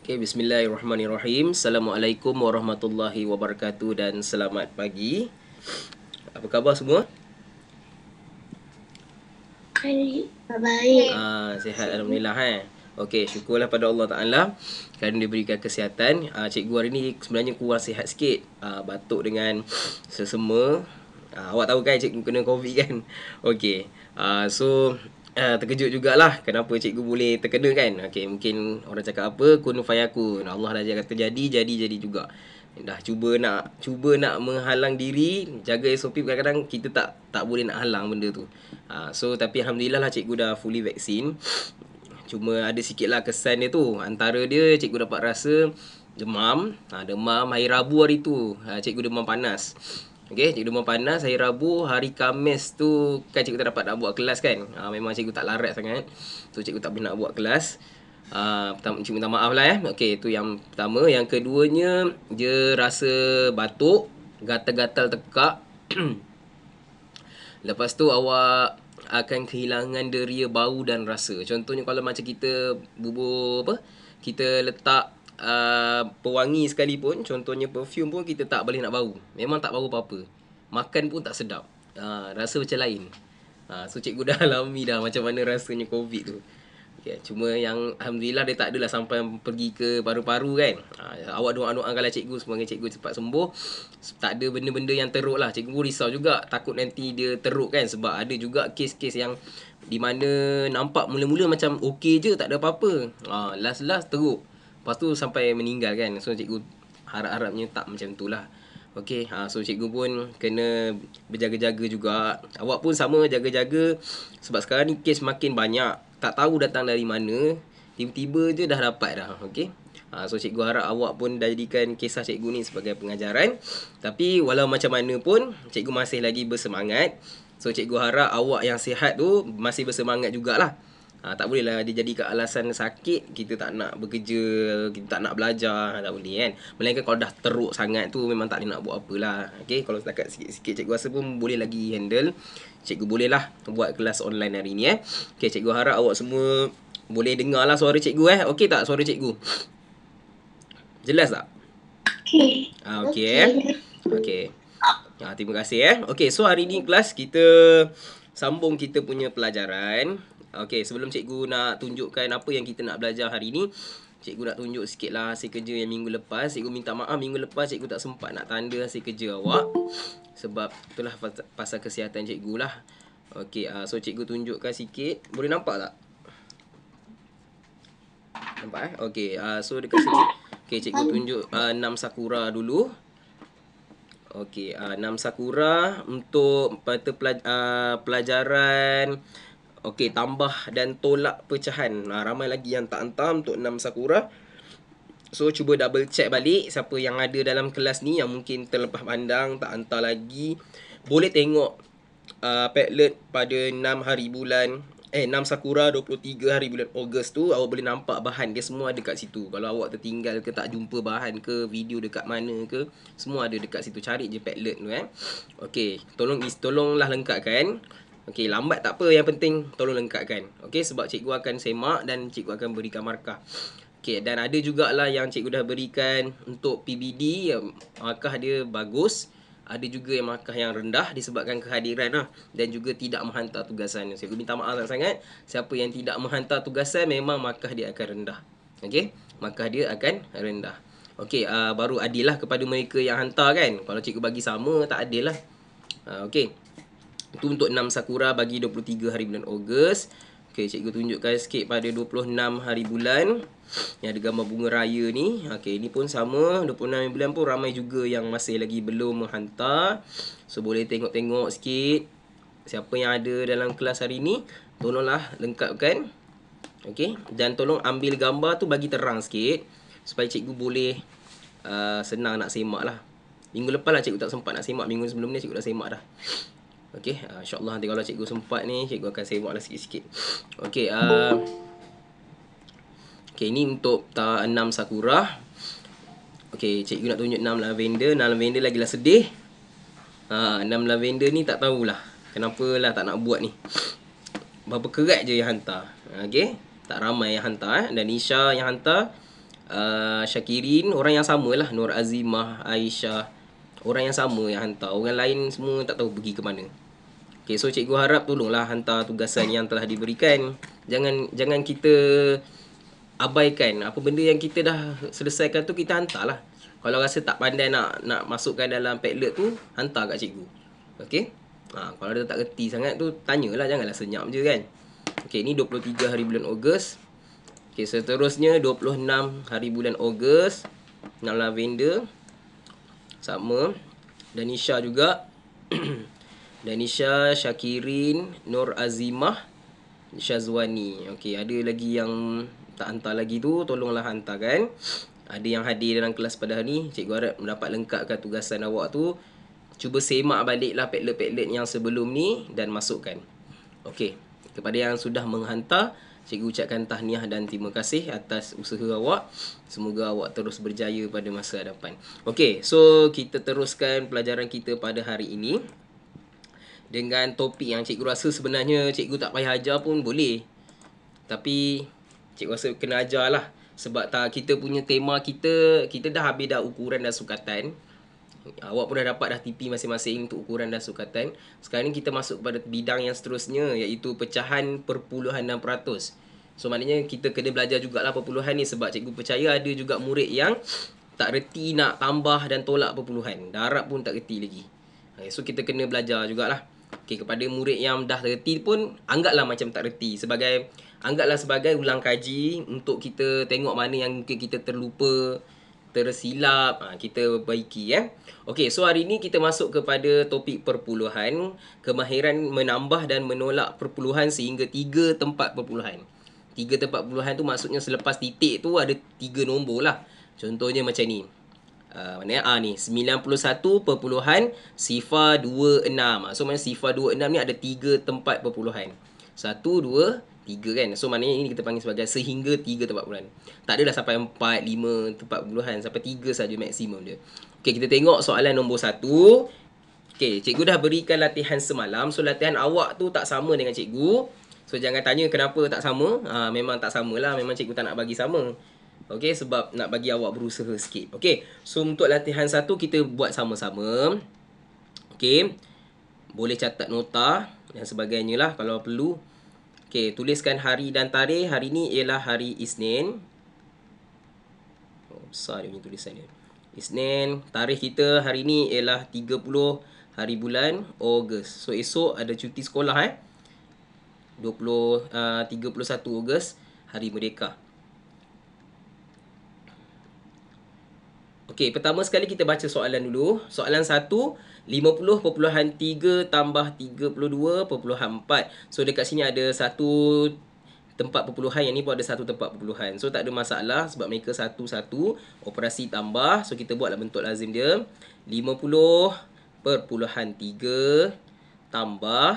Okay, bismillahirrahmanirrahim. Assalamualaikum warahmatullahi wabarakatuh dan selamat pagi. Apa khabar semua? Baik. Sihat Alhamdulillah Okey, syukurlah pada Allah Ta'ala kerana diberikan kesihatan. Cikgu hari ni sebenarnya kurang sihat sikit. Batuk dengan sesama. Awak tahu kan cikgu kena COVID kan? Okey. Terkejut jugalah kenapa cikgu boleh terkena kan. Okey, mungkin orang cakap apa, kun fayakun. Allah dah kata jadi juga. Dah cuba nak menghalang diri, jaga SOP, kadang-kadang kita tak boleh nak halang benda tu. Tapi alhamdulillah lah cikgu dah fully vaksin. Cuma ada sikit lah kesan dia tu. Antara dia cikgu dapat rasa demam. Demam hari Rabu hari tu. Cikgu demam panas. Okay, cikgu demam panas hari Rabu. Hari Khamis tu kan cikgu tak dapat nak buat kelas kan. Memang cikgu tak larat sangat. So cikgu tak boleh nak buat kelas. Cikgu minta maaf lah Okay, tu yang pertama. Yang keduanya, dia rasa batuk, gatal-gatal tekak. Lepas tu awak akan kehilangan deria bau dan rasa. Contohnya kalau macam kita bubur apa? Kita letak pewangi sekalipun, contohnya perfume pun kita tak boleh nak bau. Memang tak bau apa-apa. Makan pun tak sedap. Rasa macam lain. So cikgu dah alami dah macam mana rasanya COVID tu. Okay, cuma yang alhamdulillah dia tak adalah sampai pergi ke paru-paru kan. Awak doa-doakanlah cikgu semoga cikgu cepat sembuh. Tak ada benda-benda yang teruk lah. Cikgu risau juga takut nanti dia teruk kan, sebab ada juga kes-kes yang di mana nampak mula-mula macam okey je, tak ada apa-apa. Last teruk. Lepas tu sampai meninggal kan. So cikgu harap-harapnya tak macam tu lah. Okey, so cikgu pun kena berjaga-jaga juga. Awak pun sama jaga-jaga sebab sekarang ni kes makin banyak. Tak tahu datang dari mana, tiba-tiba je dah dapat dah. Okey. So cikgu harap awak pun jadikan kisah cikgu ni sebagai pengajaran. Tapi walau macam mana pun, cikgu masih lagi bersemangat. So cikgu harap awak yang sihat tu masih bersemangat jugalah. Tak boleh lah dia jadikan alasan sakit kita tak nak bekerja, kita tak nak belajar, tak boleh kan. Melainkan kalau dah teruk sangat tu memang tak boleh nak buat apalah. Okey, kalau setakat sikit-sikit cikgu rasa pun boleh lagi handle. Cikgu boleh lah buat kelas online hari ni Okey, cikgu harap awak semua boleh dengar lah suara cikgu Okey tak suara cikgu? Jelas tak? Okey. Okey Okey. Terima kasih Okey, so hari ni kelas kita sambung kita punya pelajaran. Okey, sebelum cikgu nak tunjukkan apa yang kita nak belajar hari ni, cikgu nak tunjuk sikit lah hasil kerja yang minggu lepas. Cikgu minta maaf minggu lepas cikgu tak sempat nak tanda hasil kerja awak. Sebab itulah pasal kesihatan cikgu lah. Okey, so cikgu tunjukkan sikit. Boleh nampak tak? Nampak Okey, so dekat sini. Okey, cikgu tunjuk 6 sakura dulu. Okey, 6 sakura untuk pelajaran okey, tambah dan tolak pecahan. Ramai lagi yang tak hantar untuk 6 sakura. So cuba double check balik siapa yang ada dalam kelas ni yang mungkin terlepas pandang tak hantar lagi. Boleh tengok Padlet pada 6 hari bulan 6 sakura 23 hari bulan Ogos tu. Awak boleh nampak bahan dia semua ada kat situ. Kalau awak tertinggal ke tak jumpa bahan ke, video dekat mana ke, semua ada dekat situ. Cari je Padlet tu Okey, tolonglah lengkapkan. Okey, lambat tak apa, yang penting tolong lengkapkan. Okey, sebab cikgu akan semak dan cikgu akan berikan markah. Okey, dan ada jugalah yang cikgu dah berikan untuk PBD, markah dia bagus. Ada juga yang markah yang rendah disebabkan kehadiran dan juga tidak menghantar tugasan. Cikgu minta maaf sangat. Siapa yang tidak menghantar tugasan memang markah dia akan rendah. Okey, markah dia akan rendah. Okey, baru adil lah kepada mereka yang hantar kan. Kalau cikgu bagi sama tak adil lah. Okey. Itu untuk 6 sakura bagi 23 hari bulan Ogos. Okey, cikgu tunjukkan sikit pada 26 hari bulan yang ada gambar bunga raya ni. Okey, ini pun sama. 26 hari bulan pun ramai juga yang masih lagi belum menghantar. So boleh tengok-tengok sikit siapa yang ada dalam kelas hari ni. Tolonglah lengkapkan. Okey, dan tolong ambil gambar tu bagi terang sikit supaya cikgu boleh senang nak semak lah. Minggu lepas lah cikgu tak sempat nak semak. Minggu sebelum ni cikgu dah semak dah. Okey, insyaAllah nanti kalau cikgu sempat ni, cikgu akan semak lah sikit-sikit. Okey, okey, ini untuk 6 sakura. Okey, cikgu nak tunjuk 6 lavender. 6 lavender lagilah sedih. 6 lavender ni tak tahulah kenapa lah tak nak buat ni. Berapa kerat je yang hantar. Okey, tak ramai yang hantar Dan Isha yang hantar. Syakirin, orang yang sama lah. Nur Azimah, Aisyah, orang yang sama yang hantar. Orang lain semua tak tahu pergi ke mana. Okay, so cikgu harap tolonglah hantar tugasan yang telah diberikan. Jangan kita abaikan apa benda yang kita dah selesaikan tu, kita hantarlah. Kalau rasa tak pandai nak masukkan dalam Padlet tu, hantar kat cikgu. Okey? Kalau dia tak reti sangat tu, tanyalah, janganlah senyap je kan. Okey, ni 23 hari bulan Ogos. Okey, seterusnya 26 hari bulan Ogos. Nak lavender. Sama. Danisha juga. Danisha, Syakirin, Nur Azimah, Syazwani. Okey, ada lagi yang tak hantar lagi tu, tolonglah hantarkan. Ada yang hadir dalam kelas pada hari ni, cikgu harap mendapat lengkapkan tugasan awak tu. Cuba semak baliklah Padlet-Padlet yang sebelum ni dan masukkan. Okey, kepada yang sudah menghantar, cikgu ucapkan tahniah dan terima kasih atas usaha awak. Semoga awak terus berjaya pada masa hadapan. Okey, so kita teruskan pelajaran kita pada hari ini dengan topik yang cikgu rasa sebenarnya cikgu tak payah ajar pun boleh. Tapi cikgu rasa kena ajar lah. Sebab tak, kita punya tema kita dah habis dah ukuran dan sukatan. Awak pun dah dapat dah TP masing-masing untuk ukuran dan sukatan. Sekarang ni kita masuk pada bidang yang seterusnya, iaitu pecahan, perpuluhan dan peratus. So maknanya kita kena belajar jugalah perpuluhan ni, sebab cikgu percaya ada juga murid yang tak reti nak tambah dan tolak perpuluhan. Darab pun tak reti lagi. So kita kena belajar jugalah. Okay, kepada murid yang dah reti pun, anggaplah macam tak reti. Anggaplah sebagai ulang kaji untuk kita tengok mana yang mungkin kita terlupa, tersilap, kita baiki Okey, so hari ni kita masuk kepada topik perpuluhan, kemahiran menambah dan menolak perpuluhan sehingga 3 tempat perpuluhan. 3 tempat perpuluhan tu maksudnya selepas titik tu ada 3 nombor lah. Contohnya macam ni. Ni 91.056. So maknanya sifar 26 ni ada 3 tempat perpuluhan. 1, 2, 3 kan. So maknanya ini kita panggil sebagai sehingga 3 tempat perpuluhan. Tak adalah sampai 4, 5 tempat perpuluhan. Sampai 3 saja maksimum dia. Okey, kita tengok soalan nombor 1. Okey, cikgu dah berikan latihan semalam. So latihan awak tu tak sama dengan cikgu. So jangan tanya kenapa tak sama. Memang tak samalah. Memang cikgu tak nak bagi sama. Okey, sebab nak bagi awak berusaha sikit. Okey, so untuk latihan 1 kita buat sama-sama. Okey, boleh catat nota dan sebagainya lah kalau perlu. Okey, tuliskan hari dan tarikh. Hari ni ialah hari Isnin. Besar dia punya tulisan dia. Isnin. Tarikh kita hari ni ialah 30 hari bulan Ogos. So esok ada cuti sekolah 31 Ogos, Hari Merdeka. Okey, pertama sekali kita baca soalan dulu. Soalan 1, 50.3 tambah 32.4. So dekat sini ada satu tempat perpuluhan, yang ni pun ada satu tempat perpuluhan. So tak ada masalah sebab mereka satu-satu operasi tambah. So kita buatlah bentuk lazim dia. 50.3 tambah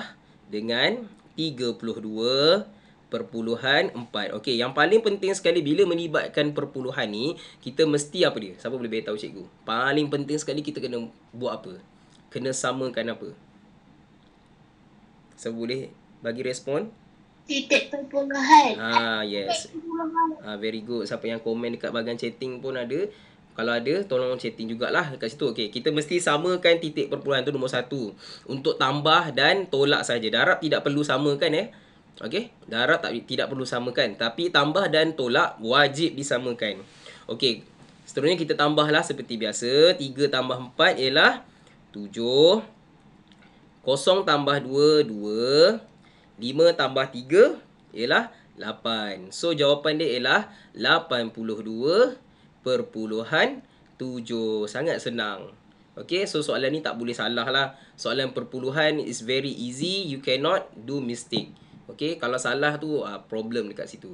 dengan 32.4. Okey, yang paling penting sekali bila melibatkan perpuluhan ni, kita mesti apa dia? Siapa boleh beritahu cikgu? Paling penting sekali kita kena buat apa? Kena samakan apa? Siapa boleh bagi respon? Titik perpuluhan. Yes. Very good. Siapa yang komen dekat bahagian chatting pun ada. Kalau ada, tolong chatting jugalah dekat situ. Okey, kita mesti samakan titik perpuluhan tu nombor 1. Untuk tambah dan tolak saja. Darab tidak perlu samakan Okey, darab tidak perlu samakan, tapi tambah dan tolak wajib disamakan. Okey, seterusnya kita tambahlah seperti biasa. 3 tambah 4 ialah 7. 0 tambah 2, 2. 5 tambah 3 ialah 8. So jawapan dia ialah 82.7. Sangat senang. Okey, so soalan ni tak boleh salah lah. Soalan perpuluhan is very easy. You cannot do mistake. Okey, kalau salah tu problem dekat situ.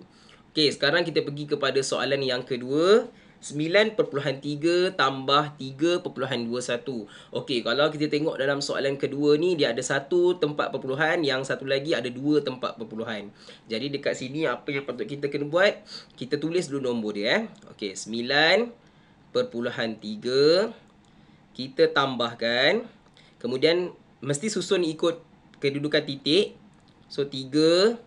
Okey, sekarang kita pergi kepada soalan yang kedua. 9.3 tambah 3.21. Okey, kalau kita tengok dalam soalan kedua ni, dia ada satu tempat perpuluhan, yang satu lagi ada 2 tempat perpuluhan. Jadi dekat sini apa yang patut kita kena buat? Kita tulis dulu nombor dia Okey, 9.3 kita tambahkan. Kemudian mesti susun ikut kedudukan titik. So 3.21.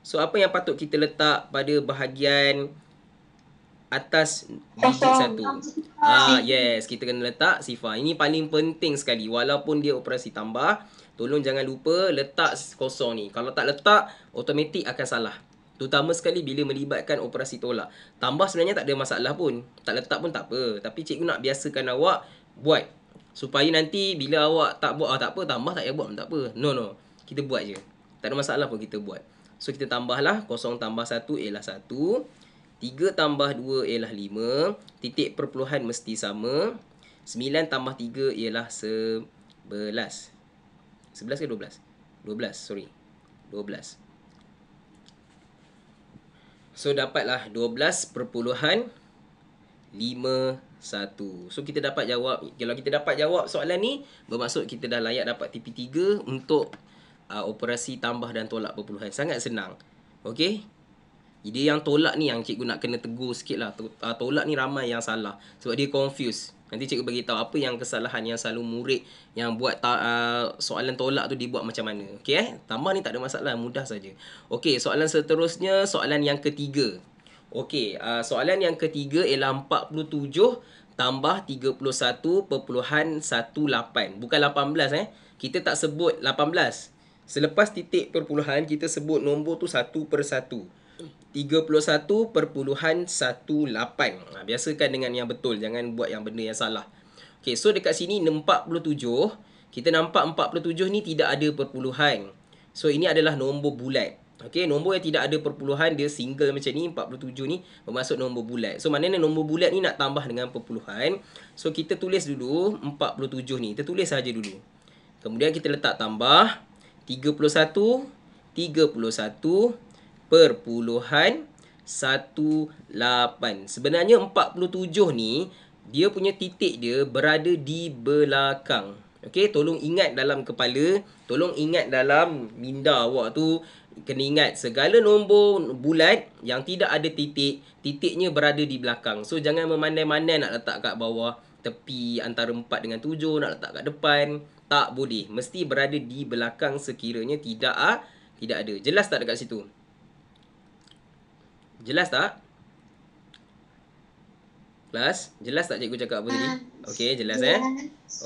So apa yang patut kita letak pada bahagian atas digit Kosong. 1? Yes, kita kena letak sifar. Ini paling penting sekali. Walaupun dia operasi tambah, tolong jangan lupa letak kosong ni. Kalau tak letak, automatik akan salah. Terutama sekali bila melibatkan operasi tolak. Tambah sebenarnya tak ada masalah pun. Tak letak pun tak apa. Tapi cikgu nak biasakan awak buat. Supaya nanti bila awak tak buat, tak apa, tambah tak payah buat pun tak apa. No. Kita buat je. Tak ada masalah pun kita buat. So kita tambahlah 0 tambah 1 ialah 1. 3 tambah 2 ialah 5. Titik perpuluhan mesti sama. 9 tambah 3 ialah 11. 11 ke 12? 12, sorry. 12. So dapatlah 12.51. So kita dapat jawab. Kalau kita dapat jawab soalan ni, bermaksud kita dah layak dapat TP3 untuk operasi tambah dan tolak perpuluhan. Sangat senang. Okey? Jadi yang tolak ni yang cikgu nak kena tegur sikit lah. Tolak ni ramai yang salah. Sebab dia confuse. Nanti cikgu bagi tahu apa yang kesalahan yang selalu murid yang buat soalan tolak tu dibuat macam mana. Okey Tambah ni tak ada masalah, mudah saja. Okey, soalan seterusnya, soalan yang ketiga. Okey, soalan yang ketiga ialah 47 tambah 31.18. Bukan 18 Kita tak sebut 18. Selepas titik perpuluhan kita sebut nombor tu satu per satu. 31.18. Biasakan dengan yang betul. Jangan buat yang benda yang salah. Okay, so dekat sini 47. Kita nampak 47 ni tidak ada perpuluhan. So, ini adalah nombor bulat. Okay, nombor yang tidak ada perpuluhan, dia single macam ni. 47 ni bermaksud nombor bulat. So, maknanya nombor bulat ni nak tambah dengan perpuluhan. So, kita tulis dulu 47 ni. Kita tulis saja dulu. Kemudian kita letak tambah 31 perpuluhan 18. Sebenarnya 47 ni dia punya titik dia berada di belakang. Okey, tolong ingat dalam kepala, tolong ingat dalam minda awak tu, kena ingat segala nombor bulat yang tidak ada titik, titiknya berada di belakang. So jangan memandai-mandai nak letak kat bawah tepi antara 4 dengan 7, nak letak kat depan, tak boleh. Mesti berada di belakang sekiranya tidak ada. Jelas tak dekat situ? Jelas tak? Kelas? Jelas tak cikgu cakap apa tadi? Okey, jelas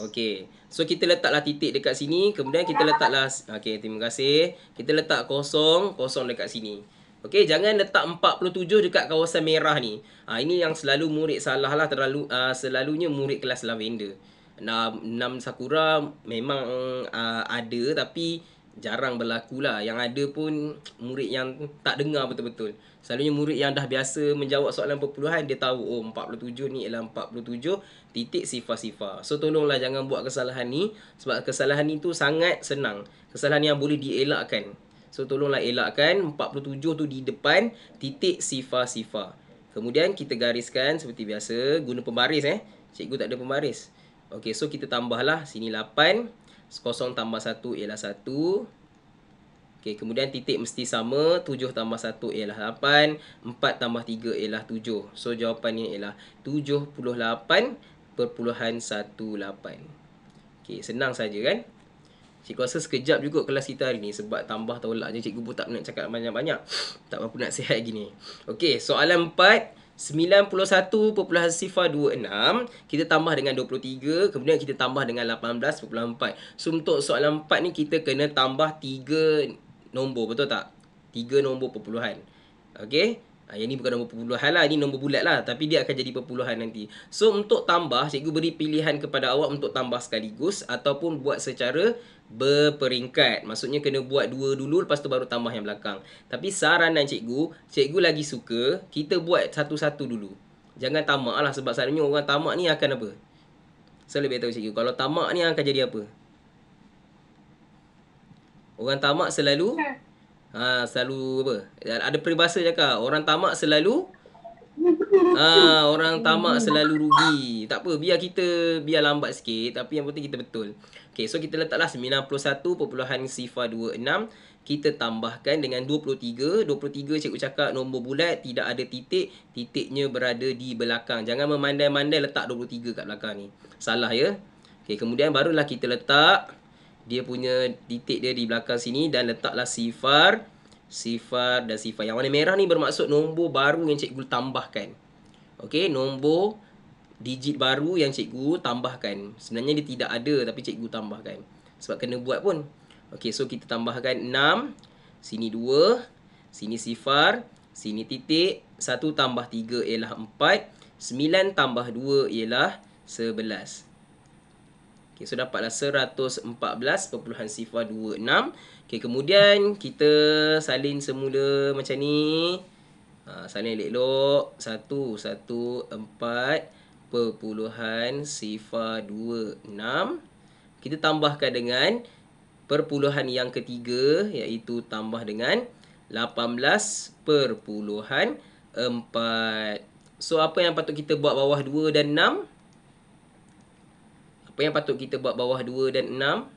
Okey. So kita letaklah titik dekat sini, kemudian kita letaklah terima kasih. Kita letak kosong dekat sini. Okey, jangan letak 47 dekat kawasan merah ni. Ini yang selalu murid salah lah, selalunya murid kelas lavender. 6 sakura memang ada tapi jarang berlaku lah. Yang ada pun murid yang tak dengar betul-betul. Selalunya murid yang dah biasa menjawab soalan perpuluhan, dia tahu 47 ni ialah 47 titik sifar-sifar. So tolonglah jangan buat kesalahan ni. Sebab kesalahan ni tu sangat senang. Kesalahan yang boleh dielakkan. So tolonglah elakkan 47 tu di depan titik sifar-sifar. Kemudian kita gariskan seperti biasa. Guna pembaris Cikgu tak ada pembaris. Okey, so kita tambahlah sini 8. 0 tambah 1 ialah 1. Okey, kemudian titik mesti sama. 7 tambah 1 ialah 8. 4 tambah 3 ialah 7. So jawapannya ialah 78.18. Okey, senang saja kan? Cikgu rasa sekejap juga kelas kita hari ni sebab tambah tolak je. Cikgu pun tak nak cakap banyak-banyak. Tak apa nak sihat gini. Okey, soalan 4. 91.026 kita tambah dengan 23, kemudian kita tambah dengan 18.4. So untuk soalan 4 ni kita kena tambah 3 nombor, betul tak? 3 nombor perpuluhan. Okey? Yang ni bukan nombor perpuluhan lah, ini nombor bulat lah, tapi dia akan jadi perpuluhan nanti. So untuk tambah, cikgu beri pilihan kepada awak untuk tambah sekaligus ataupun buat secara berperingkat. Maksudnya kena buat 2 dulu, lepas tu baru tambah yang belakang. Tapi saranan cikgu lagi suka kita buat satu-satu dulu. Jangan tamak lah, sebab selalunya orang tamak ni akan apa? Saya lebih tahu cikgu, kalau tamak ni akan jadi apa? Orang tamak selalu selalu apa? Ada peribahasa cakap, orang tamak selalu orang tamak selalu rugi. Tak apa, biar lambat sikit, tapi yang penting kita betul. Okey, so kita letaklah 91.026. Kita tambahkan dengan 23. 23 cikgu cakap nombor bulat, tidak ada titik, titiknya berada di belakang. Jangan memandai-mandai letak 23 kat belakang ni. Salah ya. Okey, kemudian barulah kita letak dia punya titik dia di belakang sini dan letaklah sifar sifar dan sifar. Yang warna merah ni bermaksud nombor baru yang cikgu tambahkan. Okey, nombor digit baru yang cikgu tambahkan. Sebenarnya dia tidak ada tapi cikgu tambahkan. Sebab kena buat pun. Okey, so kita tambahkan 6. Sini 2. Sini sifar. Sini titik. 1 tambah 3 ialah 4. 9 tambah 2 ialah 11. Okey, so dapatlah 114.26. Okey, kemudian kita salin semula macam ni. Salin elok-elok. 114.26. Kita tambahkan dengan perpuluhan yang ketiga, iaitu tambah dengan 18.4. So, apa yang patut kita buat bawah 2 dan 6? Apa yang patut kita buat bawah 2 dan 6?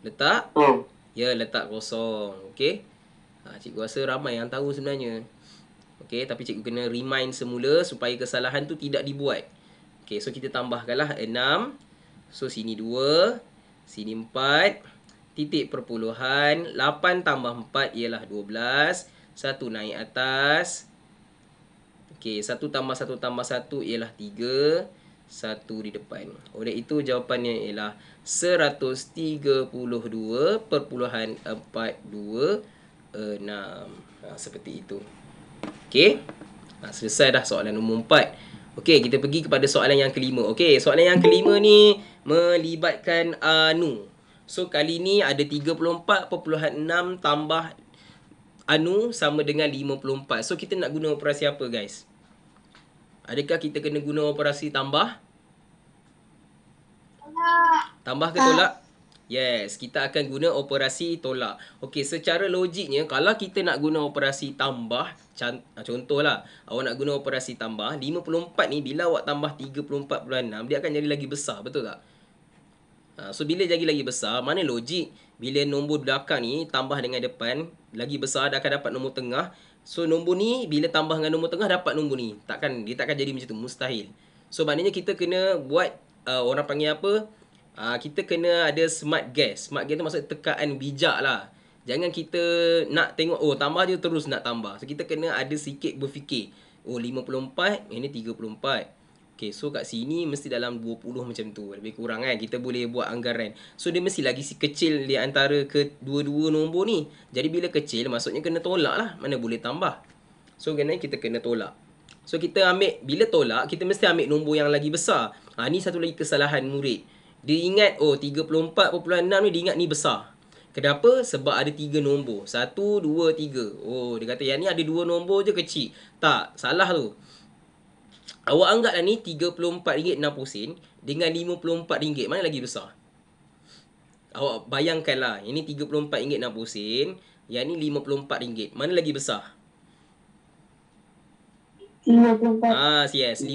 Letak? Ya, letak kosong. Okey. Cikgu rasa ramai yang tahu sebenarnya. Okey, tapi cikgu kena remind semula supaya kesalahan tu tidak dibuat. Okey, so kita tambahkanlah 6. So, sini 2. Sini 4. Titik perpuluhan. 8 tambah 4 ialah 12. 1 naik atas. Okey, 1 tambah 1 tambah 1 ialah 3. 1 di depan. Oleh itu, jawapannya ialah 132.426. Seperti itu. Okey. Selesai dah soalan nombor 4. Okey, kita pergi kepada soalan yang kelima. Okey, soalan yang kelima ni melibatkan anu. So, kali ni ada 34.6 tambah anu sama dengan 54. So, kita nak guna operasi apa, guys? Adakah kita kena guna operasi tambah? Tambah ke tolak? Yes, kita akan guna operasi tolak. Okey, secara logiknya, kalau kita nak guna operasi tambah, contohlah, awak nak guna operasi tambah, 54 ni bila awak tambah 34.6, dia akan jadi lagi besar, betul tak? So, bila jadi lagi besar, mana logik? Bila nombor belakang ni tambah dengan depan, lagi besar, dia akan dapat nombor tengah. So, nombor ni, bila tambah dengan nombor tengah, dapat nombor ni. Dia takkan jadi macam tu, mustahil. So, maknanya kita kena buat, orang panggil apa? Kita kena ada smart guess. Smart guess tu maksud tekaan bijak lah. Jangan kita nak tengok, tambah je terus nak tambah. So, kita kena ada sikit berfikir. 54, ini 34. Okay, so kat sini mesti dalam 20 macam tu. Lebih kurang kan. Kita boleh buat anggaran. So, dia mesti lagi kecil di antara kedua-dua nombor ni. Jadi, bila kecil, maksudnya kena tolak lah. Mana boleh tambah. So, kita kena tolak. So, kita ambil, bila tolak, kita mesti ambil nombor yang lagi besar. Ni satu lagi kesalahan murid. Dia ingat, 34.6 ni dia ingat ni besar. Kenapa? Sebab ada 3 nombor. 1, 2, 3. Dia kata yang ni ada 2 nombor je kecil. Tak, salah tu. Awak anggaplah ni RM34.60 dengan RM54. Mana lagi besar? Awak bayangkanlah. Ini RM34.60. Yang ni RM54. Mana lagi besar? 54. Yes,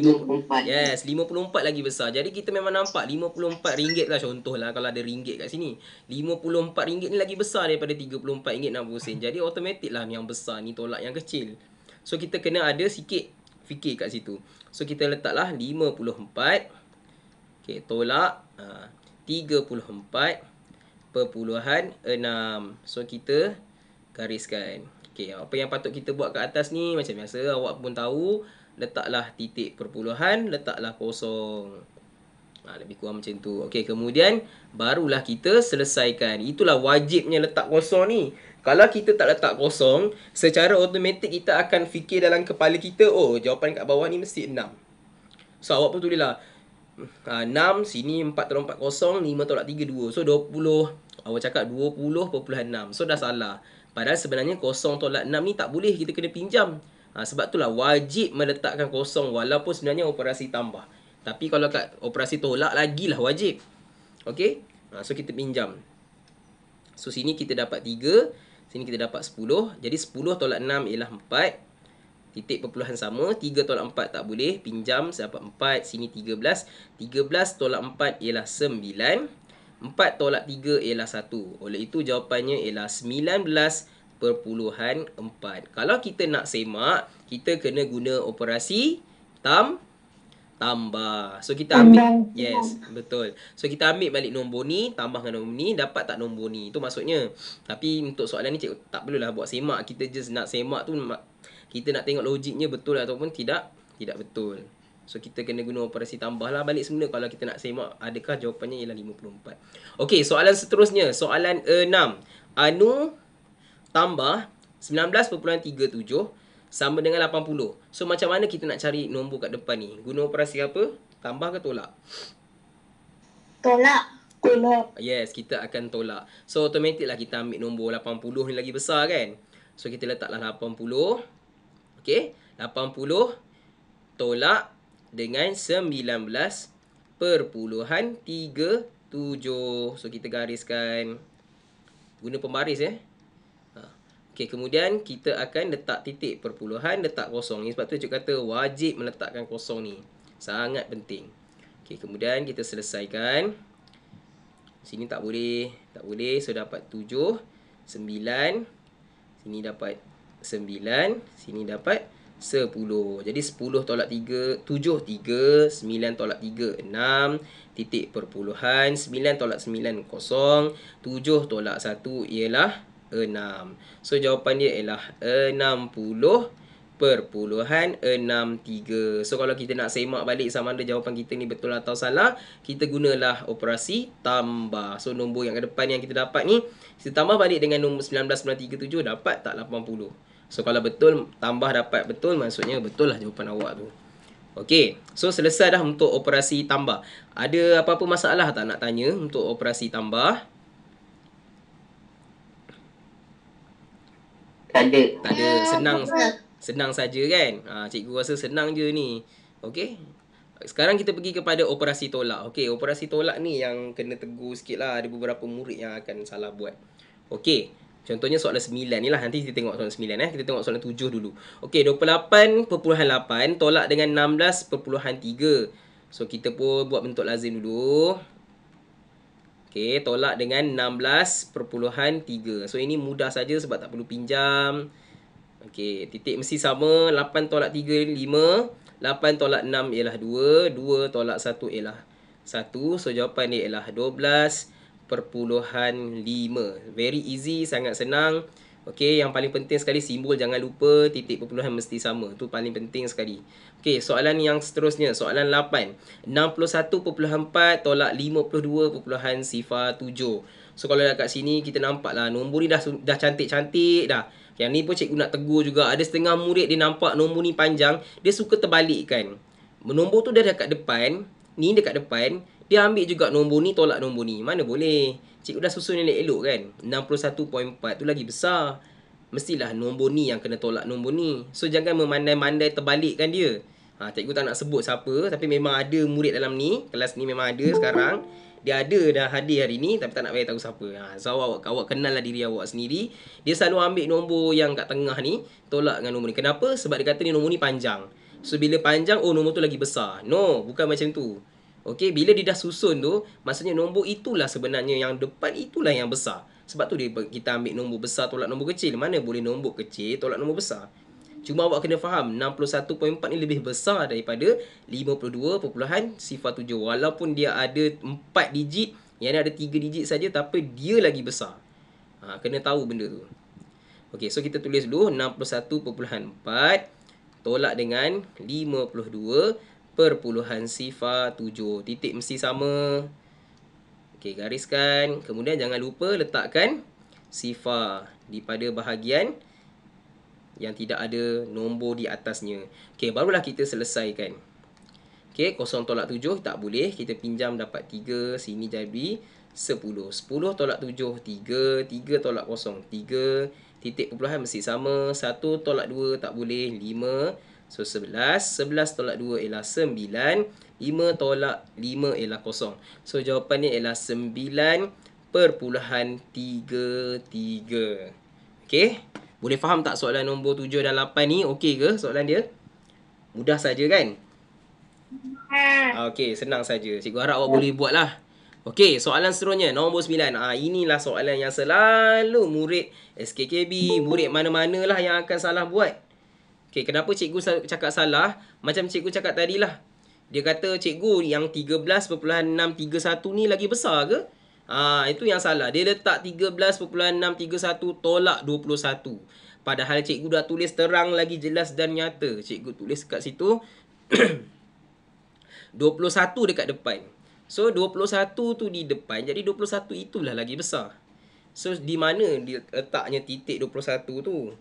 54 lagi besar. Jadi kita memang nampak RM54 lah contohlah kalau ada ringgit kat sini. RM54 ni lagi besar daripada RM34.60. Jadi automatik lah yang besar ni tolak yang kecil. So kita kena ada sikit fikir kat situ. So kita letaklah 54. Okey, tolak 34.6. So kita gariskan. Okey, apa yang patut kita buat kat atas ni macam biasa awak pun tahu, letaklah titik perpuluhan, letaklah kosong. Lebih kurang macam tu. Okey, kemudian barulah kita selesaikan. Itulah wajibnya letak kosong ni. Kalau kita tak letak kosong, secara automatik kita akan fikir dalam kepala kita, jawapan kat bawah ni mesti 6. So awak pun tulislah 6, sini 4 tolak 4 kosong, 5 tolak 3 2. So 20. Awak cakap 20.6. So dah salah. Padahal sebenarnya kosong tolak 6 ni tak boleh, kita kena pinjam. Sebab itulah wajib meletakkan kosong walaupun sebenarnya operasi tambah. Tapi kalau kat operasi tolak lagilah wajib. Okey? So kita pinjam. So sini kita dapat 3, sini kita dapat 10. Jadi 10 tolak 6 ialah 4. Titik perpuluhan sama, 3 tolak 4 tak boleh, pinjam saya dapat 4, sini 13. 13 tolak 4 ialah 9. 4 tolak 3 ialah 1. Oleh itu jawapannya ialah 19.4. Kalau kita nak semak, kita kena guna operasi tambah. So kita ambil, Tambah. yes, betul. So kita ambil balik nombor ni, tambah dengan nombor ni, dapat tak nombor ni. Itu maksudnya. Tapi untuk soalan ni cikgu tak perlulah buat semak. Kita just nak semak tu, kita nak tengok logiknya betul ataupun tidak. Tidak betul. So kita kena guna operasi tambah lah balik semula kalau kita nak semak adakah jawapannya ialah 54. Okey, soalan seterusnya, soalan 6. Anu tambah 19.37 sama dengan 80. So macam mana kita nak cari nombor kat depan ni? Guna operasi apa? Tambah ke tolak? Tolak. Yes, kita akan tolak. So automatic lah kita ambil nombor 80 ni lagi besar kan? So kita letaklah 80. Okey, 80 tolak dengan 19.37. So kita gariskan. Guna pembaris Okey, kemudian kita akan letak titik perpuluhan, letak kosong ni. Sebab tu cikgu kata wajib meletakkan kosong ni. Sangat penting. Okey, kemudian kita selesaikan. Sini tak boleh. Tak boleh. So dapat 7, 9. Sini dapat 9. Sini dapat 10. Jadi 10 tolak 3, 7, 3. 9 tolak 3, 6. Titik perpuluhan. 9 tolak 9, 0. 7 tolak 1 ialah 6. So jawapan dia ialah 60.63. So kalau kita nak semak balik sama ada jawapan kita ni betul atau salah, kita gunalah operasi tambah. So nombor yang ke depan yang kita dapat ni, kita tambah balik dengan nombor 19.37, dapat tak 80. So kalau betul, tambah dapat betul, maksudnya betul lah jawapan awak tu. Okey, so selesai dah untuk operasi tambah. Ada apa-apa masalah tak nak tanya untuk operasi tambah? Tak ada. Tak ada, senang saja kan. Cikgu rasa senang je ni. Okey. Sekarang kita pergi kepada operasi tolak. Okey, operasi tolak ni yang kena tegur sikit lah. Ada beberapa murid yang akan salah buat. Okey, contohnya soalan 9 ni lah. Nanti kita tengok soalan 9 Kita tengok soalan 7 dulu. Okey, 28.8 tolak dengan 16.3. So kita pun buat bentuk lazim dulu. Okey, tolak dengan 16.3. So ini mudah saja sebab tak perlu pinjam. Okey, titik mesti sama. 8 tolak 3 5. 8 tolak 6 ialah 2. 2 tolak 1 ialah 1. So jawapan dia ialah 12.5. Very easy, sangat senang. Okey, yang paling penting sekali simbol jangan lupa, titik perpuluhan mesti sama. Tu paling penting sekali. Okey, soalan yang seterusnya, soalan 8. 61.4 tolak 52.07. So kalau kat sini kita nampak lah nombor ni dah cantik-cantik dah. Yang ni pun cikgu nak tegur juga. Ada setengah murid dia nampak nombor ni panjang, dia suka terbalikkan. Nombor tu dah dekat depan, ni dekat depan, dia ambil juga nombor ni tolak nombor ni. Mana boleh? Cikgu dah susun elok-elok kan. 61.4 tu lagi besar. Mestilah nombor ni yang kena tolak nombor ni. So jangan memandai-mandai terbalikkan dia. Cikgu tak nak sebut siapa, tapi memang ada murid dalam ni, kelas ni memang ada sekarang. Dia ada dah hadir hari ni, tapi tak nak bagi tahu siapa. So awak kenal lah diri awak sendiri. Dia selalu ambil nombor yang kat tengah ni, tolak dengan nombor ni. Kenapa? Sebab dia kata ni nombor ni panjang. So bila panjang, oh nombor tu lagi besar. No, bukan macam tu. Okey, bila dia dah susun tu, maksudnya nombor itulah sebenarnya yang depan itulah yang besar. Sebab tu kita ambil nombor besar tolak nombor kecil. Mana boleh nombor kecil tolak nombor besar? Cuma awak kena faham 61.4 ni lebih besar daripada 52.07. Walaupun dia ada 4 digit, yang ni ada 3 digit saja, tapi dia lagi besar. Kena tahu benda tu. Okey, so kita tulis dulu 61.4 tolak dengan 52.07. Titik mesti sama. Okey, gariskan. Kemudian jangan lupa letakkan sifar di pada bahagian yang tidak ada nombor di atasnya. Okey, barulah kita selesaikan. Okey, 0 tolak 7 tak boleh. Kita pinjam dapat 3. Sini jadi 10. 10 tolak 7, 3. 3 tolak 0, 3. Titik perpuluhan mesti sama. 1 tolak 2 tak boleh, 5. So 11. 11 tolak 2 ialah 9. 5 tolak 5 ialah 0. So jawapannya ialah 9.33. Okey. Boleh faham tak soalan nombor 7 dan 8 ni? Okey ke soalan dia? Mudah saja kan? Okey, senang saja. Cikgu harap awak boleh buat lah. Okey, soalan seterusnya. Nombor 9. Inilah soalan yang selalu murid SKKB, murid mana-mana lah yang akan salah buat. Okey, kenapa cikgu cakap salah? Macam cikgu cakap tadi lah. Dia kata, cikgu yang 13.631 ni lagi besar ke? Itu yang salah. Dia letak 13.631 tolak 21. Padahal cikgu dah tulis terang lagi jelas dan nyata. Cikgu tulis kat situ 21 dekat depan. So 21 tu di depan. Jadi 21 itulah lagi besar. So di mana dia letaknya titik 21 tu?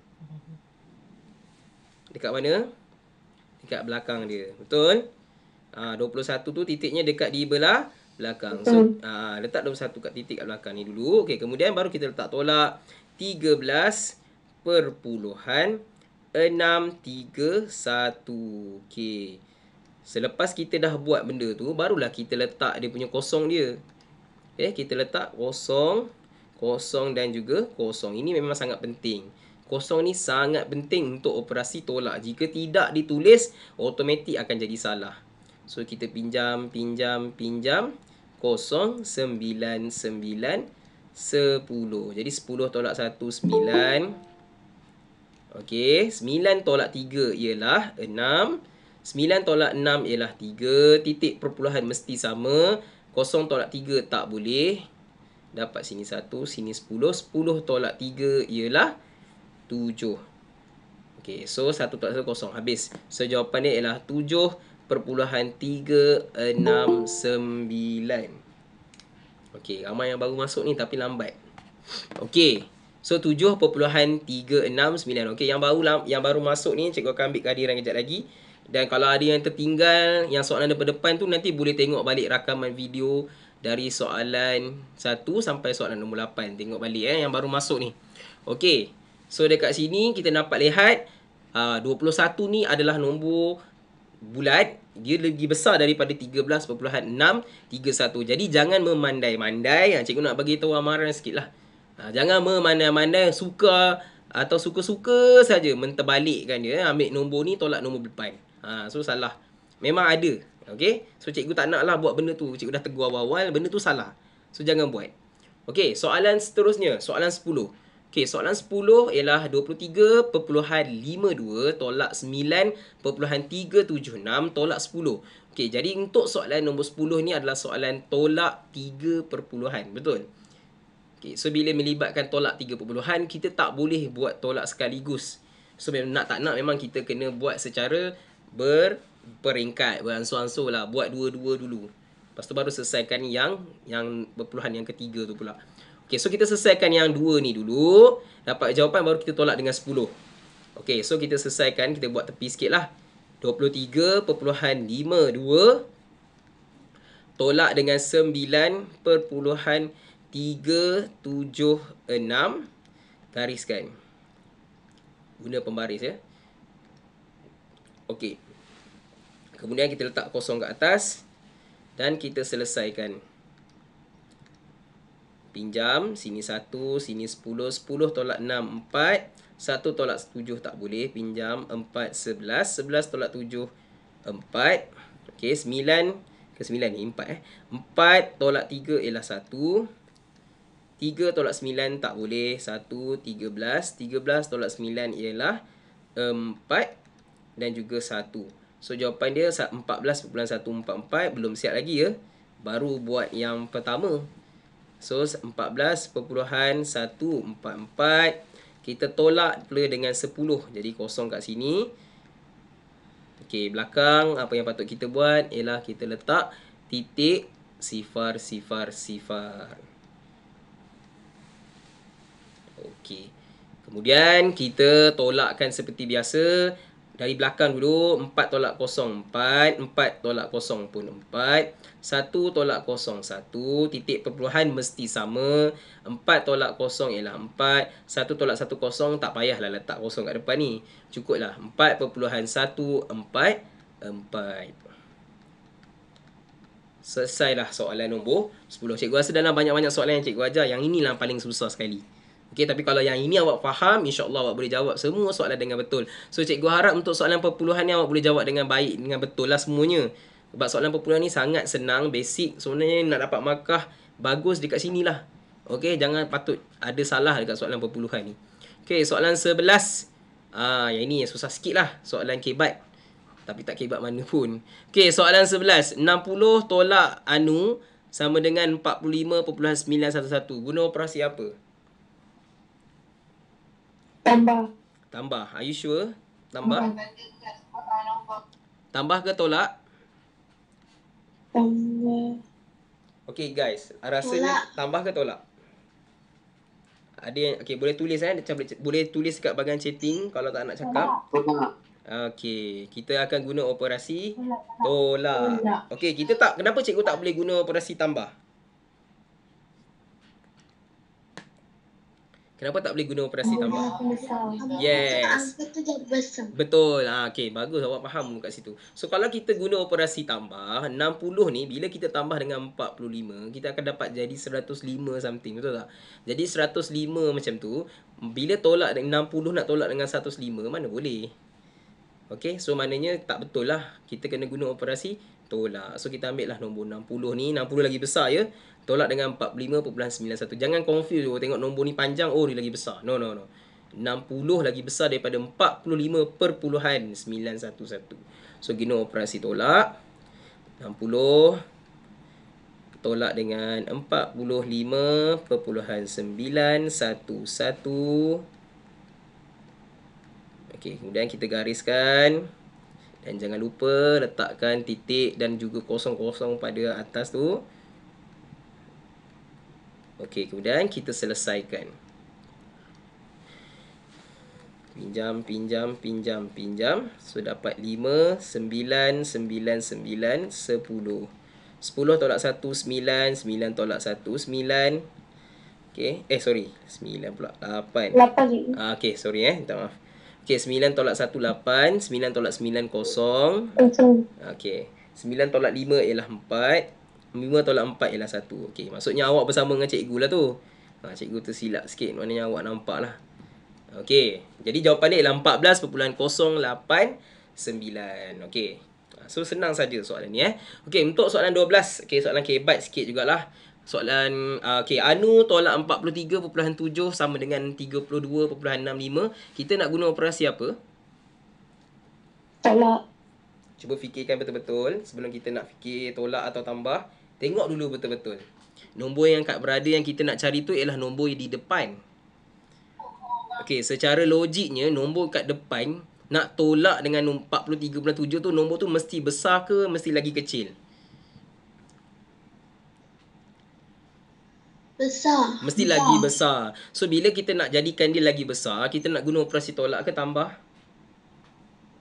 Dekat mana? Dekat belakang dia. Betul? 21 tu titiknya dekat di belakang. So letak 21 kat titik kat belakang ni dulu. Okey, kemudian baru kita letak tolak 13.631. Okey. Selepas kita dah buat benda tu, barulah kita letak dia punya kosong dia. Okey, kita letak kosong, kosong dan juga kosong. Ini memang sangat penting. Kosong ni sangat penting untuk operasi tolak. Jika tidak ditulis, automatik akan jadi salah. So, kita pinjam. 0, 9, 9, 10. Jadi, 10 tolak 1, 9. Okey, 9 tolak 3 ialah 6. 9 tolak 6 ialah 3. Titik perpuluhan mesti sama. 0 tolak 3 tak boleh. Dapat sini 1, sini 10. 10 tolak 3 ialah 7. Okey, so 1 tolak 1 kosong. Habis. So, jawapan dia ialah 7.369. Okey, ramai yang baru masuk ni tapi lambat. Okey. So 7.369. Okey, yang baru masuk ni cikgu akan ambil kehadiran kejap lagi. Dan kalau ada yang tertinggal, yang soalan depan tu nanti boleh tengok balik rakaman video dari soalan 1 sampai soalan nombor 8. Tengok balik yang baru masuk ni. Okey. So dekat sini kita dapat lihat 21 ni adalah nombor bulat. Dia lagi besar daripada 13.631. Jadi jangan memandai-mandai. Cikgu nak bagi tahu amaran sikit lah. Jangan memandai-mandai suka atau suka-suka saja menterbalikkan dia. Ambil nombor ni tolak nombor depan. So salah. Memang ada. Okay. So cikgu tak nak lah buat benda tu. Cikgu dah tegur awal-awal. Benda tu salah. So jangan buat. Okay. Soalan seterusnya. Soalan 10. Okay. Soalan 10 ialah 23.52 tolak 9.376 tolak 10. Okay. Jadi untuk soalan nombor 10 ni adalah soalan tolak 3 perpuluhan. Betul? Okay, so bila melibatkan tolak 3 perpuluhan, kita tak boleh buat tolak sekaligus. So nak tak nak memang kita kena buat secara berperingkat, beransur-ansur lah. Buat dua-dua dulu. Lepas tu baru selesaikan yang perpuluhan yang ketiga tu pula. Okay, so kita selesaikan yang 2 ni dulu. Dapat jawapan baru kita tolak dengan 10. Okay, so kita selesaikan. Kita buat tepi sikit lah. 23.52 tolak dengan 9.376 gariskan. Guna pembaris ya. Okey. Kemudian kita letak kosong kat atas dan kita selesaikan. Pinjam sini 1, sini 10. 10 tolak 6 4. 1 tolak 7 tak boleh. Pinjam 4 11. 11 tolak 7 4. Okey, 9 ke 9 ni 4 4 tolak 3 ialah 1. 3 tolak 9 tak boleh. 1, 13. 13 tolak 9 ialah 4. Dan juga 1. So, jawapan dia 14.144. Belum siap lagi ya. Baru buat yang pertama. So, 14.144. Kita tolak pula dengan 10. Jadi, kosong kat sini. Okey, belakang apa yang patut kita buat ialah kita letak titik sifar. Okey. Kemudian kita tolakkan seperti biasa. Dari belakang dulu. 4 tolak 0 4. 4 tolak 0 pun 4. 1 tolak 0 1. Titik perpuluhan mesti sama. 4 tolak 0 ialah 4. 1 tolak 1 0. Tak payahlah letak 0 kat depan ni. Cukuplah 4.144. Selesailah soalan nombor 10. Cikgu rasa dalam banyak-banyak soalan yang cikgu ajar, yang inilah paling susah sekali. Okey, tapi kalau yang ini awak faham, insya-Allah awak boleh jawab semua soalan dengan betul. So cikgu harap untuk soalan perpuluhan ni awak boleh jawab dengan baik, dengan betul lah semuanya. Sebab soalan perpuluhan ni sangat senang, basic. Sebenarnya nak dapat markah bagus dekat sini lah. Okey, jangan patut ada salah dekat soalan perpuluhan ni. Okey, soalan 11. Yang ini yang susah sikit lah. Soalan kebat. Tapi tak kebat mana pun. Okey, soalan 11. 60 tolak anu sama dengan 45.911. Guna operasi apa? Tambah. Tambah. Are you sure? Tambah? Tambah ke tolak? Tambah. Okey guys, rasanya tambah ke tolak? Ada yang okey, boleh tulis boleh tulis kat bahagian chatting kalau tak nak cakap. Okey, kita akan guna operasi tolak. Okey, kenapa cikgu tak boleh guna operasi tambah? Kenapa tak boleh guna operasi tambah? Yes. Angka tu jadi besar. Betul. Okey, bagus awak faham kat situ. So kalau kita guna operasi tambah, 60 ni bila kita tambah dengan 45, kita akan dapat jadi 105 something, betul tak? Jadi 105 macam tu, bila tolak dengan 60 nak tolak dengan 105, mana boleh? Okey, so maknanya tak betul lah. Kita kena guna operasi tolak. So kita ambil lah nombor 60 ni, 60 lagi besar ya. Tolak dengan 45.91. Jangan confuse tengok nombor ni panjang, oh dia lagi besar. No. 60 lagi besar daripada 45.911. So guna operasi tolak. 60 tolak dengan 45.911. Okey, kemudian kita gariskan. Dan jangan lupa letakkan titik dan juga kosong-kosong pada atas tu. Okey, kemudian kita selesaikan. Pinjam. So dapat 5, 9, 9, 9, 10. 10 tolak 1, 9. 9 tolak 1, 9. Okey, sorry. 9 pula. 8. 8. Okey, sorry minta maaf. Okey, 9 tolak 1, 8. 9 tolak 9, 0. Okey, 9 tolak 5 ialah 4. 5 tolak 4 ialah 1. Okey, maksudnya awak bersama dengan cikgu lah tu. Cikgu tersilap sikit, maknanya awak nampak lah. Okey, jadi jawapan dia ialah 14.089. Okey, so senang saja soalan ni Okey, untuk soalan 12. Okey, soalan kebat sikit jugalah. Soalan okey, anu tolak 43.7 sama dengan 32.65. Kita nak guna operasi apa? Tolak. Cuba fikirkan betul-betul sebelum kita nak fikir tolak atau tambah. Tengok dulu betul-betul. Nombor yang kat berada yang kita nak cari tu ialah nombor di depan. Okey, secara logiknya nombor kat depan nak tolak dengan 43.7 tu, nombor tu mesti besar ke mesti lagi kecil? Besar. Mesti lagi besar. So bila kita nak jadikan dia lagi besar, kita nak guna operasi tolak ke tambah?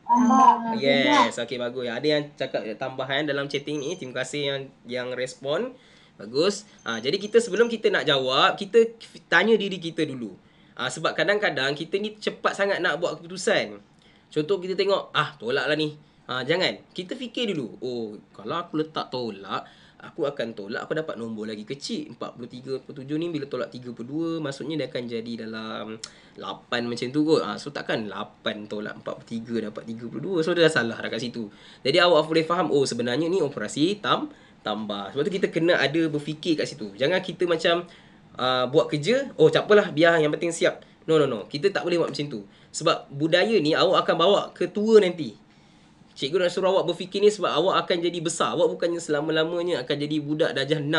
Tambah. Yes, okey bagus. Ada yang cakap tambahan dalam chatting ni. Terima kasih yang respon. Bagus. Jadi kita sebelum kita nak jawab, kita tanya diri kita dulu. Sebab kadang-kadang kita ni cepat sangat nak buat keputusan. Contoh kita tengok, tolak lah ni. Jangan. Kita fikir dulu. Oh, kalau aku letak tolak, aku akan tolak, aku dapat nombor lagi kecil. 43.7 ni bila tolak 32, maksudnya dia akan jadi dalam 8 macam tu kot. So takkan 8 tolak 43 dapat 32. So dia dah salah kat situ. Jadi awak boleh faham, oh sebenarnya ni operasi tambah. Sebab tu kita kena ada berfikir kat situ. Jangan kita macam buat kerja, oh tak apalah, biar yang penting siap. No. Kita tak boleh buat macam tu. Sebab budaya ni awak akan bawa ke tua nanti. Cikgu nak suruh awak berfikir ni sebab awak akan jadi besar. Awak bukannya selama-lamanya akan jadi budak darjah 6.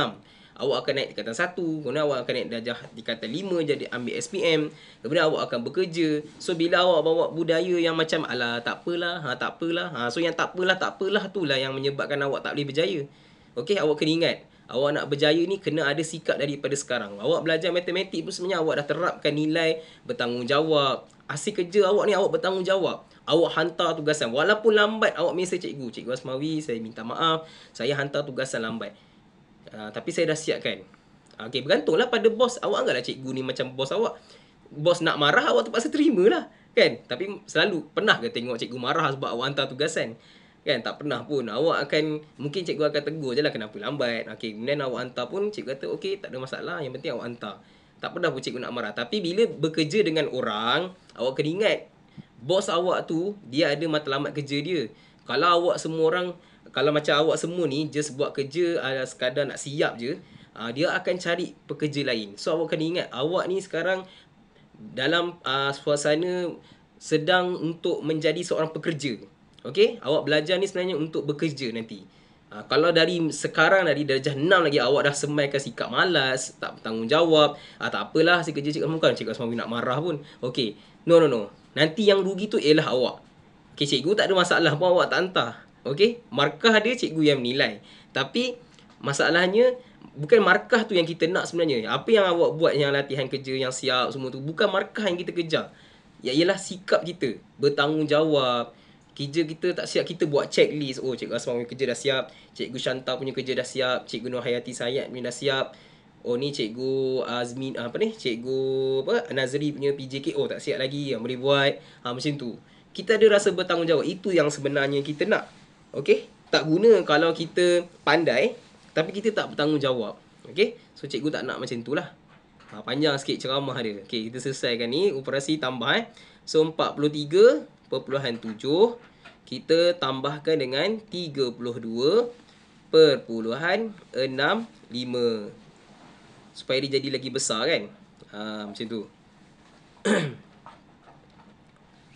Awak akan naik tingkatan 1, kemudian awak akan naik darjah tingkatan 5, jadi ambil SPM. Kemudian awak akan bekerja. So bila awak bawa budaya yang macam alah tak apalah, tak apalah. So yang tak apalah itulah yang menyebabkan awak tak boleh berjaya. Okey, awak kena ingat, awak nak berjaya ni kena ada sikap daripada sekarang. Awak belajar matematik pun sebenarnya awak dah terapkan nilai bertanggungjawab. Hasil kerja awak ni awak bertanggungjawab. Awak hantar tugasan. Walaupun lambat, awak mesej cikgu Asmawi, saya minta maaf, saya hantar tugasan lambat. Tapi saya dah siapkan. Okey, bergantunglah pada bos. Awak anggaplah cikgu ni macam bos awak. Bos nak marah, awak terpaksa terima lah. Kan? Tapi selalu, pernah ke tengok cikgu marah sebab awak hantar tugasan? Kan? Tak pernah pun. Awak akan, mungkin cikgu akan tegur je lah kenapa lambat. Okey, kemudian awak hantar pun, cikgu kata, okey, tak ada masalah. Yang penting awak hantar. Tak pernah pun cikgu nak marah. Tapi bila bekerja dengan orang, awak kena ingat, bos awak tu, dia ada matlamat kerja dia. Kalau awak semua orang, kalau macam awak semua ni, just buat kerja sekadar nak siap je, dia akan cari pekerja lain. So awak kena ingat, awak ni sekarang dalam suasana sedang untuk menjadi seorang pekerja. Okey, awak belajar ni sebenarnya untuk bekerja nanti. Kalau dari sekarang dari darjah 6 lagi awak dah semaikan sikap malas, tak bertanggungjawab, tak apalah saya kerja cikgu bukan cikgu Asmawi nak marah pun. Okey. No no no. Nanti yang rugi tu ialah awak. Okey, cikgu tak ada masalah pun awak tak hantar. Okey, markah dia cikgu yang menilai. Tapi masalahnya bukan markah tu yang kita nak sebenarnya. Apa yang awak buat yang latihan kerja yang siap semua tu bukan markah yang kita kejar. Ya ialah sikap kita, bertanggungjawab. Kerja kita tak siap, kita buat checklist. Oh, Cikgu Asma punya kerja dah siap, Cikgu Shanta punya kerja dah siap, Cikgu Nur Hayati Sayed punya dah siap. Oh ni Cikgu Azmin apa ni? Cikgu apa? Nazri punya PJK oh tak siap lagi, yang boleh buat. Macam tu. Kita ada rasa bertanggungjawab. Itu yang sebenarnya kita nak. Okey? Tak guna kalau kita pandai tapi kita tak bertanggungjawab. Okey? So cikgu tak nak macam tu lah. Panjang sikit ceramah dia. Okey, kita selesaikan ni operasi tambah So 43.7 kita tambahkan dengan 32.65 supaya dia jadi lagi besar kan. Macam tu.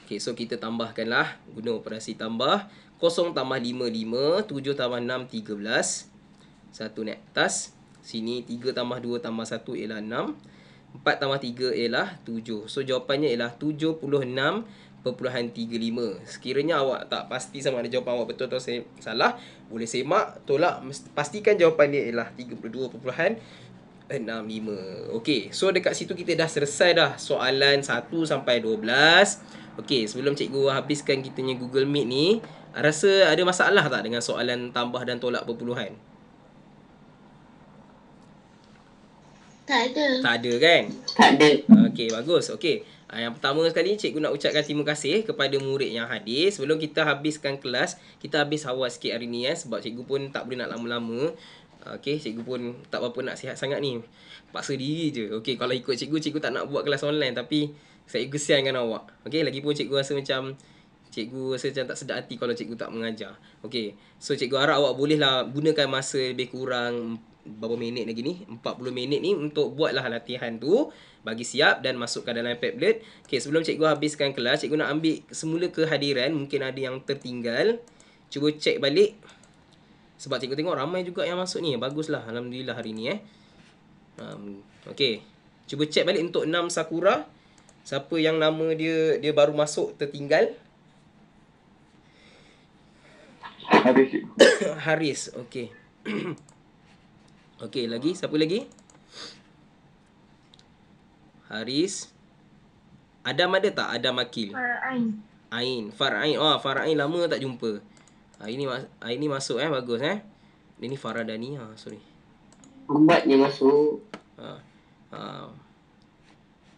Okey, so kita tambahkanlah guna operasi tambah 0 tambah 5 5, 7 tambah 6 13. 1 naik atas. Sini 3 tambah 2 tambah 1 ialah 6. 4 tambah 3 ialah 7. So jawapannya ialah 76.35. Sekiranya awak tak pasti sama ada jawapan awak betul atau salah, boleh semak, tolak, pastikan jawapan dia ialah 32.65. Okey, so dekat situ kita dah selesai dah soalan 1 sampai 12. Okey, sebelum cikgu habiskan kita punya Google Meet ni, rasa ada masalah tak dengan soalan tambah dan tolak perpuluhan? Tak ada. Tak ada kan? Tak ada. Okey, bagus. Okey. Yang pertama sekali, cikgu nak ucapkan terima kasih kepada murid yang hadir. Sebelum kita habiskan kelas, kita habis awal sikit hari ni sebab cikgu pun tak boleh nak lama-lama. Okey, cikgu pun tak berapa nak sihat sangat ni. Paksa diri je. Okey, kalau ikut cikgu, cikgu tak nak buat kelas online tapi saya kesian dengan awak. Okey, lagipun cikgu rasa macam tak sedar hati kalau cikgu tak mengajar. Okey. So cikgu harap awak bolehlah gunakan masa lebih kurang berapa minit lagi ni? 40 minit ni untuk buatlah latihan tu, bagi siap dan masukkan dalam Padlet. Okey, sebelum cikgu habiskan kelas, cikgu nak ambil semula kehadiran, mungkin ada yang tertinggal. Cuba cek balik. Sebab cikgu tengok ramai juga yang masuk ni. Baguslah, alhamdulillah hari ni okey. Cuba cek balik untuk 6 Sakura. Siapa yang nama dia baru masuk tertinggal? Haris. Haris, okey. Okey, lagi siapa lagi? Haris. Adam ada tak? Adam Akil. Farain. Ain. Farain. Farain lama tak jumpa. Ini masuk bagus Ini Faradani sorry. Lambatnya masuk.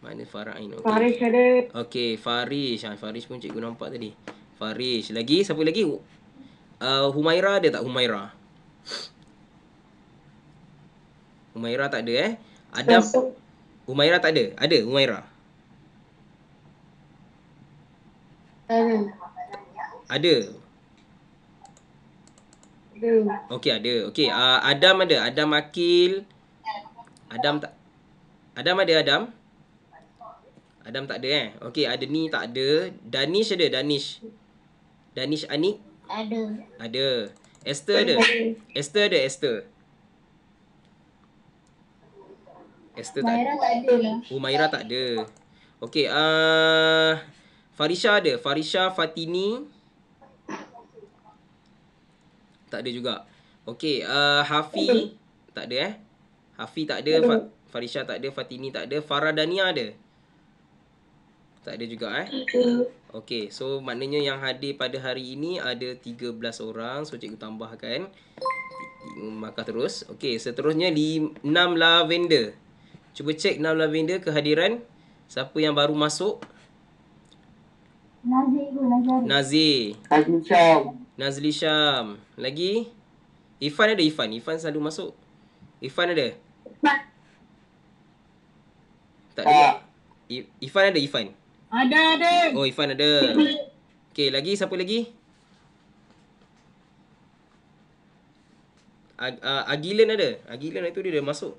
Mana Farain? Okey. Faris ada. Okey, Faris. Faris pun cikgu nampak tadi. Faris. Lagi siapa lagi? Humaira ada tak Humaira? Humaira tak ada Adam. Humaira tak ada. Ada Humaira? Ada. Okey, ada. Okey, Adam ada. Adam Akil. Adam tak. Adam ada Adam? Adam tak ada Okey, ada ni tak ada. Danish ada Danish. Danish Anik? Ada. Ada. Esther ada. Esther ada Esther. Esther tak ada. Tak ada lah. Humaira tak ada. Okey, Farisha ada. Farisha Fatini. Tak ada juga. Okey, Hafi tak ada Hafi tak ada. Farisha tak ada. Fatini tak ada. Faradania ada. Tak ada juga Okey, so maknanya yang hadir pada hari ini ada 13 orang. So cikgu tambahkan markah terus. Okey, seterusnya 6 lavender. Cuba cek 6 lavender kehadiran. Siapa yang baru masuk? Nazir. Nazli Syam. Lagi? Ifan ada Ifan. Ifan selalu masuk. Ifan ada? Tak ada. Ifan ada Ifan? Ada. Oh, Ifan ada. Okey, lagi siapa lagi? Agilan ada. Agilan itu dia dah masuk.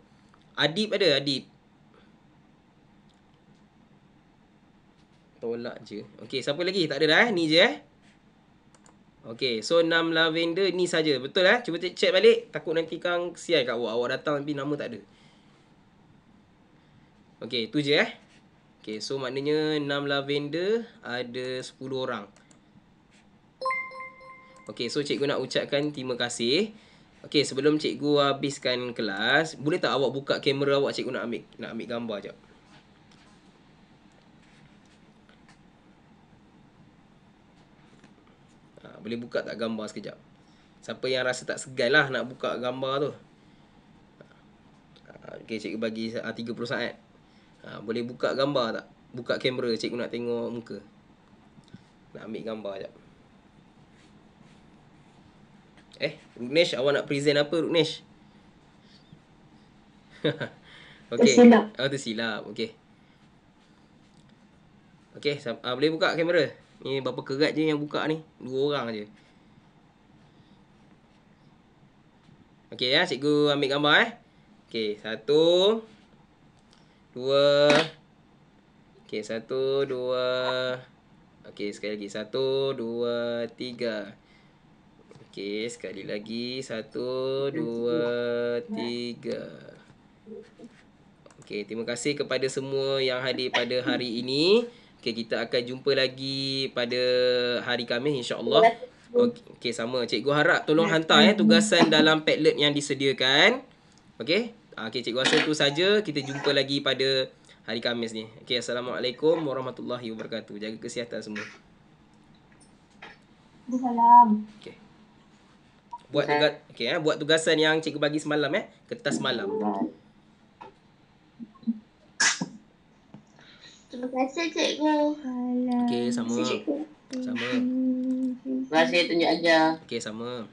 Adib ada, Adib. Tolak je. Okey, siapa lagi? Tak ada dah Ni je Okey, so 6 lavender ni saja. Betul Cuba check balik. Takut nanti kang sial kat awak. Awak datang tapi nama tak ada. Okey, tu je Okey, so maknanya 6 lavender ada 10 orang. Okey, so cikgu nak ucapkan terima kasih. Okey, sebelum cikgu habiskan kelas, boleh tak awak buka kamera awak, cikgu nak ambil gambar jap. Boleh buka tak gambar sekejap? Siapa yang rasa tak segan lah nak buka gambar tu. Okey, cikgu bagi 30 saat. Boleh buka gambar tak? Buka kamera, cikgu nak tengok muka. Nak ambil gambar jap. Ruknesh, awak nak present apa Ruknesh? Okey. Tersilap. Tersilap. Okey. Okey, boleh buka kamera. Ni berapa kerat je yang buka ni? 2 orang je. Okey cikgu ambil gambar Okey, 1 2. Okey, 1 2. Okey, sekali lagi 1 2 3. Okey, sekali lagi 1 2 3. Okey, terima kasih kepada semua yang hadir pada hari ini. Okey, kita akan jumpa lagi pada hari Khamis insya-Allah. Okey, sama. Cikgu harap tolong hantar tugasan dalam Padlet yang disediakan. Okey. Okey, cikgu rasa itu saja. Kita jumpa lagi pada hari Khamis ni. Okey, assalamualaikum warahmatullahi wabarakatuh. Jaga kesihatan semua. Salam. Okey. Buat tugasan yang cikgu bagi semalam kertas malam. Terima kasih cikgu. Okey, sama. Sama. Terima kasih tunjuk ajar. Okey, sama.